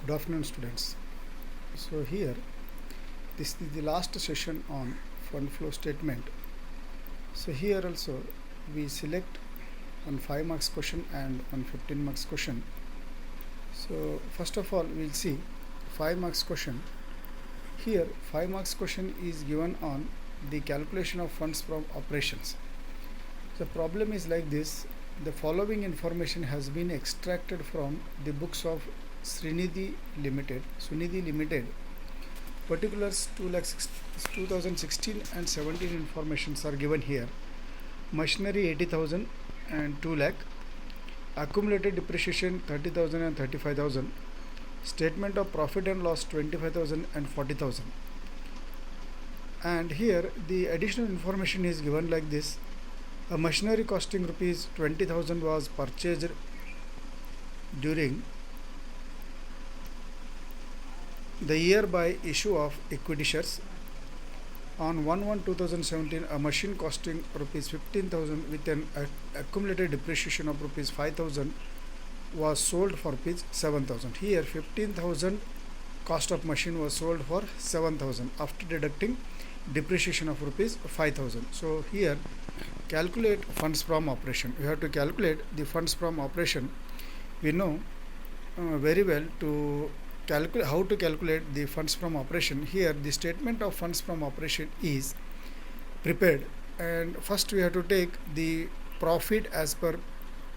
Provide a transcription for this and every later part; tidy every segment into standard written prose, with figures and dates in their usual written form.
Good afternoon, students. So here, this is the last session on fund flow statement. So here also, we select one 5 marks question and one 15 marks question. So first of all, we'll see 5 marks question. Here, 5 marks question is given on the calculation of funds from operations. The problem is like this: the following information has been extracted from the books of Sunidhi Limited. Particulars 2016 and 17 informations are given here. Machinery 80,000 and 2 lakh. Accumulated depreciation 30,000 and 35,000. Statement of profit and loss 25,000 and 40,000. And here the additional information is given like this: a machinery costing rupees 20,000 was purchased during the year by issue of equity shares. On 1/1/2017, a machine costing rupees 15,000 with an accumulated depreciation of rupees 5,000 was sold for rupees 7,000. Here 15,000 cost of machine was sold for 7,000 after deducting depreciation of rupees 5,000. So here calculate funds from operation. We have to calculate the funds from operation. We know very well to calculate how to calculate the funds from operation. Here the statement of funds from operation is prepared, and first we have to take the profit as per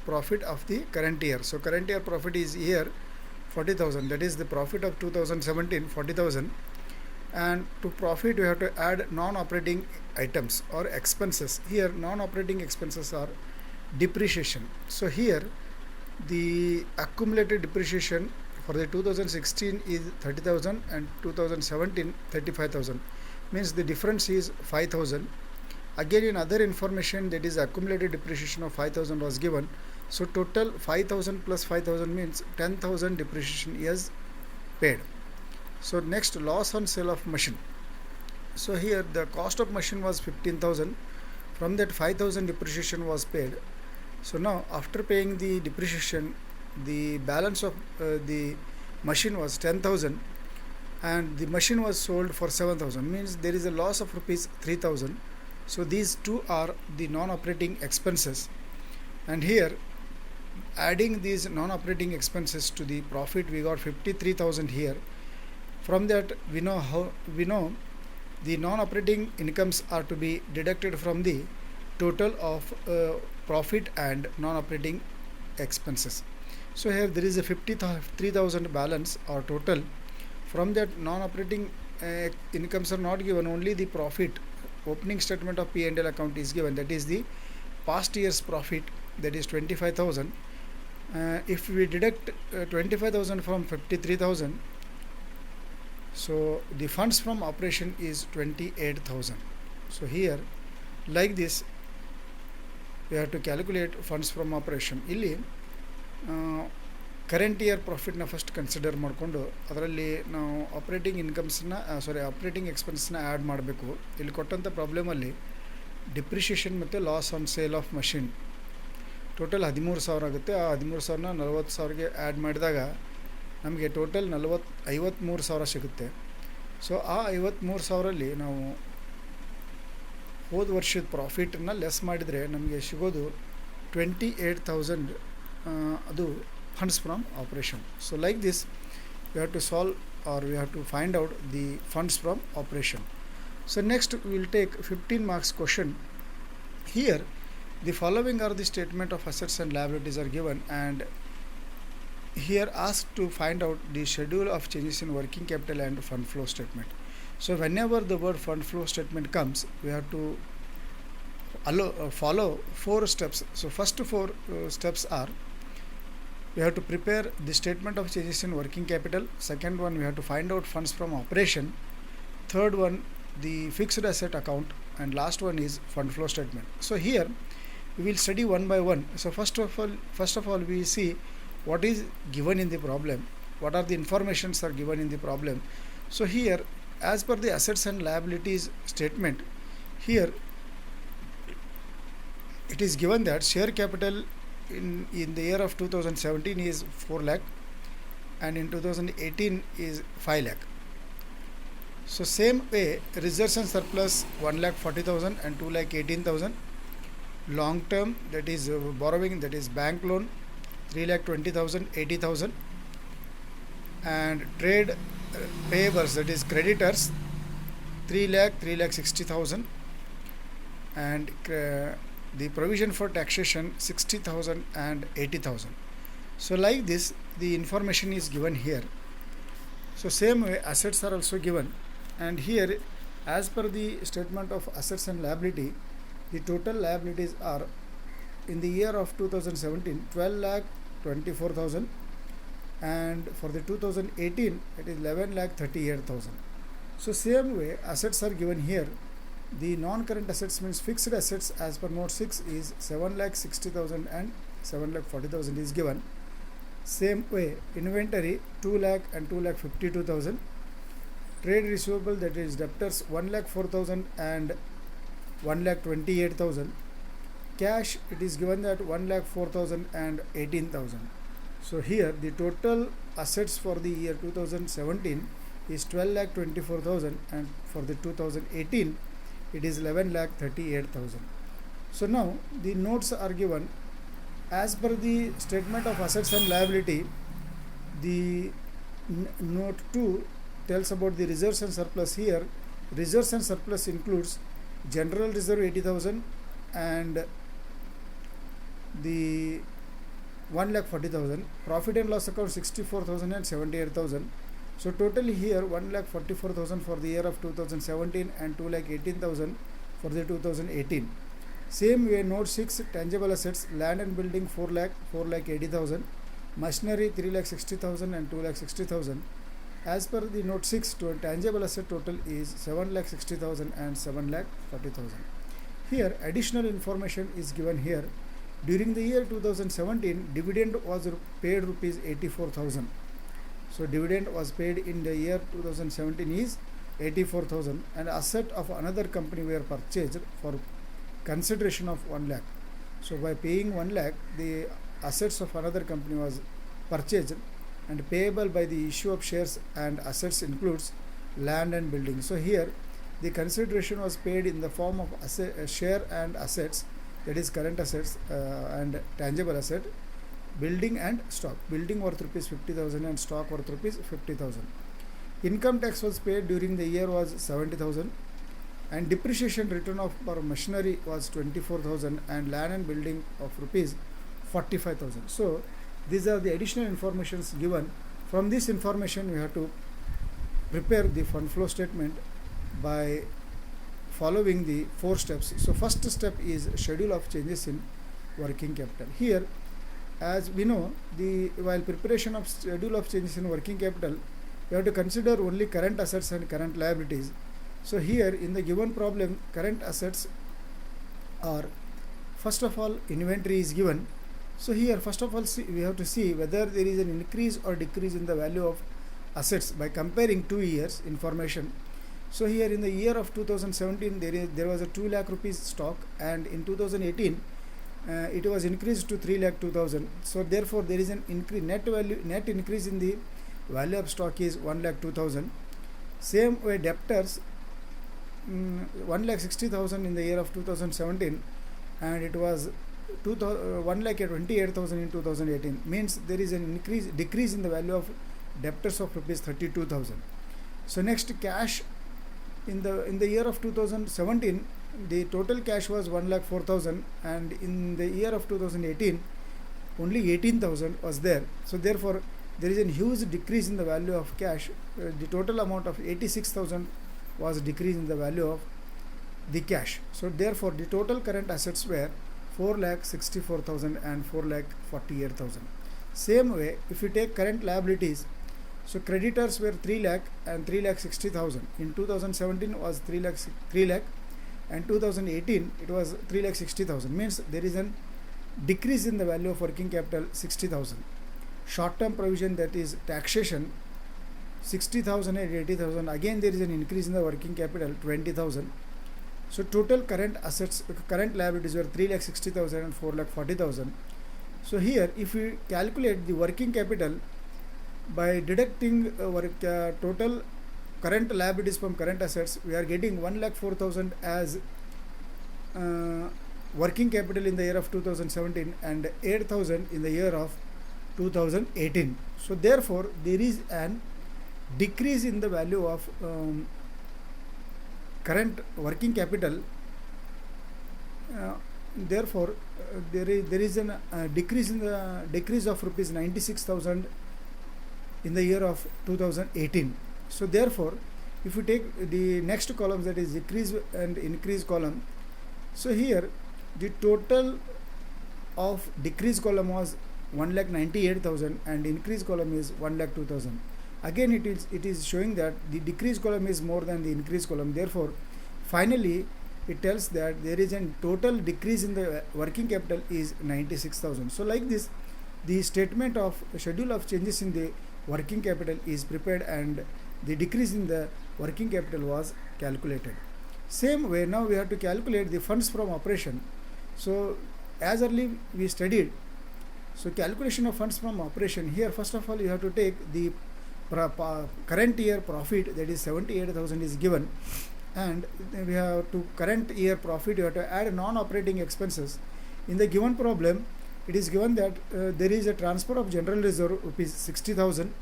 profit of the current year. So current year profit is here 40,000, that is the profit of 2017 40,000, and to profit we have to add non-operating items or expenses. Here non-operating expenses are depreciation. So here the accumulated depreciation for the 2016 is 30,000 and 2017 35,000, means the difference is 5,000. Again in other information, that is accumulated depreciation of 5,000 was given. So total 5,000 plus 5,000 means 10,000 depreciation is paid. So next, loss on sale of machine. So here the cost of machine was 15,000. From that 5,000 depreciation was paid. So now after paying the depreciation, the balance of the machine was 10,000 and the machine was sold for 7,000, means there is a loss of rupees 3,000. So these two are the non-operating expenses, and here adding these non-operating expenses to the profit, we got 53,000 here. From that we know the non-operating incomes are to be deducted from the total of profit and non-operating expenses. So here there is a 53,000 balance or total. From that non-operating incomes are not given, only the profit. Opening statement of P&L account is given, that is the past year's profit, that is 25,000. If we deduct 25,000 from 53,000, so the funds from operation is 28,000. So here like this we have to calculate funds from operation. ಇಲ್ಲಿ current year ಪ್ರಾಫಿಟ್ನ first consider ಮಾಡಿಕೊಂಡು ಅದರಲ್ಲಿ ನಾವು operating ಎಕ್ಸ್ಪೆನ್ಸ್ನ add ಮಾಡಬೇಕು. ಇಲ್ಲಿ ಕೊಟ್ಟಂಥ ಪ್ರಾಬ್ಲಮಲ್ಲಿ depreciation ಮತ್ತು loss on sale of machine total 13,000 ಆಗುತ್ತೆ. ಆ 13,000ನ 40,000ಗೆ ಆ್ಯಡ್ ಮಾಡಿದಾಗ ನಮಗೆ ಟೋಟಲ್ 53,000 ಸಿಗುತ್ತೆ. ಸೊ ಆ 53,000ರಲ್ಲಿ ನಾವು ಹೋದ ವರ್ಷದ ಪ್ರಾಫಿಟನ್ನು ಲೆಸ್ ಮಾಡಿದರೆ ನಮಗೆ ಸಿಗೋದು 28,000. ಅದು funds from operation. So like this we have to solve, or we have to find out the funds from operation. So next we will take 15 marks question. Here the following are the statement of assets and liabilities are given, and here asked to find out the schedule of changes in working capital and fund flow statement. So whenever the word fund flow statement comes, we have to follow 4 steps. So first 4 steps are: we have to prepare the statement of changes in working capital. Second one, we have to find out funds from operation. Third one, the fixed asset account, and last one is fund flow statement. So here we will study one by one. So first of all we see what is given in the problem, what are the informations are given in the problem. So here, as per the assets and liabilities statement, here it is given that share capital in the year of 2017 is 4 lakh, and in 2018 is 5 lakh. So same way, reserves and surplus 1,40,000 and 2,18,000. Long term, that is borrowing, that is bank loan 3,20,000, 80,000. And trade payables, that is creditors 3,60,000. And the provision for taxation 60,000 and 80,000. So like this, the information is given here. So same way, assets are also given, and here, as per the statement of assets and liability, the total liabilities are in the year of 2017 12,24,000, and for the 2018 it is 11,38,000. So same way, assets are given here. The non-current assets means fixed assets as per note 6 is 7,60,000 and 7,40,000 is given. Same way, inventory 2 lakh and 2,52,000. Trade receivable, that is debtors 1,04,000 and 1,28,000. Cash, it is given that 1,04,000 and 18,000. So here the total assets for the year 2017 is 12,24,000, and for the 2018 it is 11,38,000. So now the notes are given as per the statement of assets and liability. The note 2 tells about the reserves and surplus. Here reserves and surplus includes general reserve 80,000 and the 1,40,000, profit and loss account 64,000 and 78,000. So totally here 1,44,000 for the year of 2017 and 2,18,000 for the 2018. Same way, note 6, tangible assets, land and building 4 lakh, 4,80,000, machinery 3,60,000 and 2,60,000. As per the note 6, to tangible asset total is 7,60,000 and 7,40,000. Here additional information is given here. During the year 2017, dividend was paid rupees 84,000. So dividend was paid in the year 2017 is 84,000, and asset of another company were purchased for consideration of 1 lakh. So by paying 1 lakh, the assets of another company was purchased, and payable by the issue of shares and assets includes land and building. So here the consideration was paid in the form of share and assets, that is current assets and tangible asset, building and stock. Building worth rupees 50,000 and stock worth rupees 50,000. Income tax was paid during the year was 70,000, and depreciation written off for machinery was 24,000, and land and building of rupees 45,000. So these are the additional informations given. From this information we have to prepare the fund flow statement by following the 4 steps. So first step is schedule of changes in working capital. Here, as we know, while preparation of schedule of changes in working capital, we have to consider only current assets and current liabilities. So here in the given problem, current assets are, first of all, inventory is given. So here first of all we have to see whether there is an increase or decrease in the value of assets by comparing 2 years information. So here in the year of 2017 there was a 2 lakh rupees stock, and in 2018 it was increased to 3,02,000. So therefore there is an increase, net increase in the value of stock is 1,02,000. Same way, debtors 1,60,000 in the year of 2017, and it was 1,28,000 in 2018. Means there is an decrease in the value of debtors of rupees 32,000. So next, cash in the year of 2017, the total cash was 1,04,000, and in the year of 2018 only 18,000 was there. So therefore there is a huge decrease in the value of cash. The total amount of 86,000 was decreased in the value of the cash. So therefore the total current assets were 4,64,000 and 4,48,000. Same way, if you take current liabilities, so creditors were 3 lakh and 3,60,000. In 2017 was 3 lakh, and 2018 it was 3,60,000. Means there is a decrease in the value of working capital 60,000. Short term provision, that is taxation, 60,000 and 80,000. Again there is an increase in the working capital 20,000. So total current liabilities were 3,60,000 and 4,40,000. So here if we calculate the working capital, by deducting our total current liabilities from current assets, we are getting 1,04,000 as working capital in the year of 2017 and 8,000 in the year of 2018. So therefore there is an decrease in the value of current working capital. Therefore there is an decrease of rupees 96,000 in the year of 2018. So therefore if we take the next column, that is decrease and increase column, so here the total of decrease column was 1,98,000 and increase column is 1,02,000. Again it is showing that the decrease column is more than the increase column. Therefore finally it tells that there is a total decrease in the working capital is 96,000. So like this, the statement of schedule of changes in the working capital is prepared and the decrease in the working capital was calculated. Same way now we have to calculate the funds from operation. So as early we studied, so calculation of funds from operation, here first of all you have to take the current year profit, that is 78,000 is given, and we have to current year profit you have to add non-operating expenses. In the given problem it is given that there is a transfer of general reserve rupees 60,000,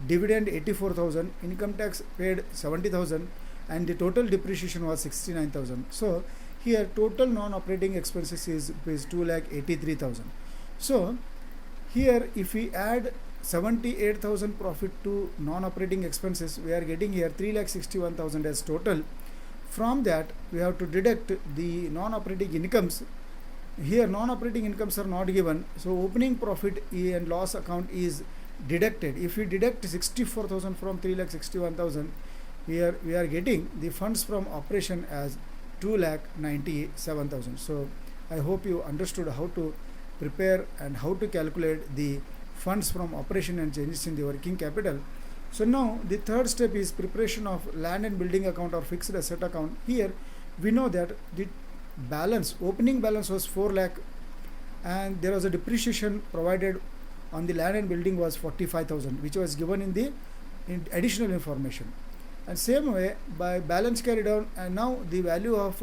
dividend 84,000, income tax paid 70,000, and the total depreciation was 69,000. So here total non-operating expenses is rupees 2,83,000. So here if we add 78,000 profit to non-operating expenses, we are getting here 3,61,000 as total. From that we have to deduct the non-operating incomes. Here non-operating incomes are not given, so opening profit and loss account is deducted. If we deduct 64,000 from 3,61,000, here we are getting the funds from operation as 2,97,000. So I hope you understood how to prepare and how to calculate the funds from operation and changes in the working capital. So now the third step is preparation of land and building account or fixed asset account. Here we know that the balance, opening balance was 4 lakh and there was a depreciation provided on the land and building was 45,000, which was given in the additional information. And same way by balance carried down, and now the value of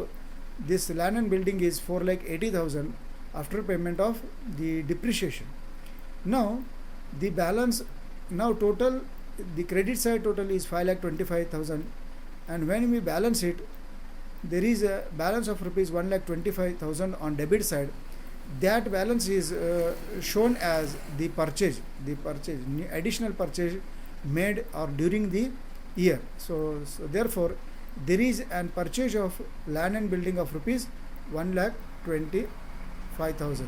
this land and building is 4,80,000 after payment of the depreciation. Now the balance, now total, the credit side total is 5,25,000, and when we balance it, there is a balance of rupees 1,25,000 on debit side. That balance is shown as the purchase, additional purchase made or during the year. So therefore there is an purchase of land and building of rupees 1,25,000.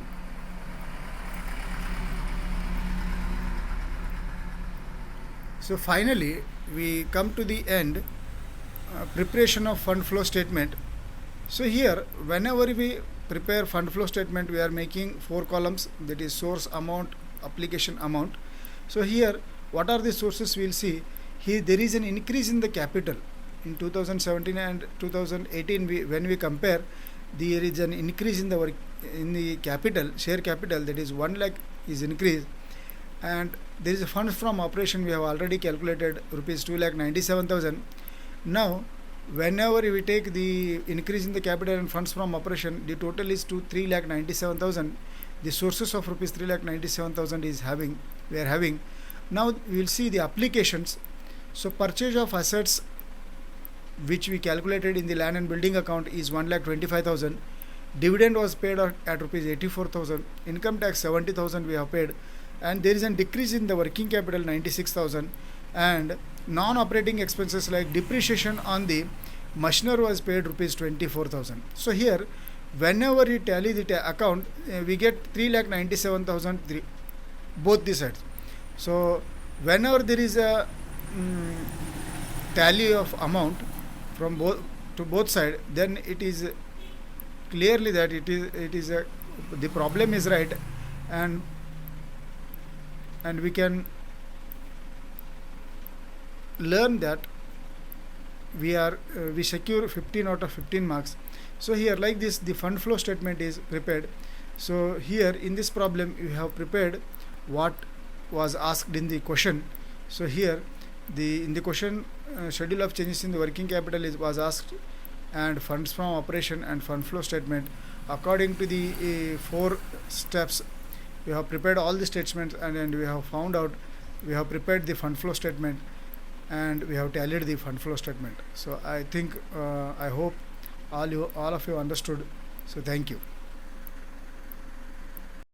So finally we come to the end, preparation of fund flow statement. So here whenever we prepare fund flow statement, we are making 4 columns, that is source amount, application amount. So here what are the sources, we will see. Here there is an increase in the capital in 2017 and 2018. When we compare, there is an increase in the capital, share capital, that is 1 lakh is increased, and there is a funds from operation we have already calculated rupees 2,97,000. Now whenever we take the increase in the capital and funds from operation, the total is to 3,97,000. The sources of rupees 3,97,000 is we are having. Now we will see the applications. So purchase of assets which we calculated in the land and building account is 1,25,000. Dividend was paid at rupees 84,000. Income tax 70,000 we have paid, and there is a decrease in the working capital 96,000, and non-operating expenses like depreciation on the machinery was paid rupees 24,000. So here whenever you tally the account, we get 3,97,000 both the sides. So whenever there is a tally of amount from both sides, then it is clearly that the problem is right, and we can learn that we secure 15 out of 15 marks. So here like this the fund flow statement is prepared. So here in this problem you have prepared what was asked in the question. So here, in the question, schedule of changes in the working capital was asked, and funds from operation and fund flow statement. According to the 4 steps, we have prepared all the statements, and we have found out, we have prepared the fund flow statement, and we have tallied the fund flow statement. So I think, I hope all of you understood. So thank you.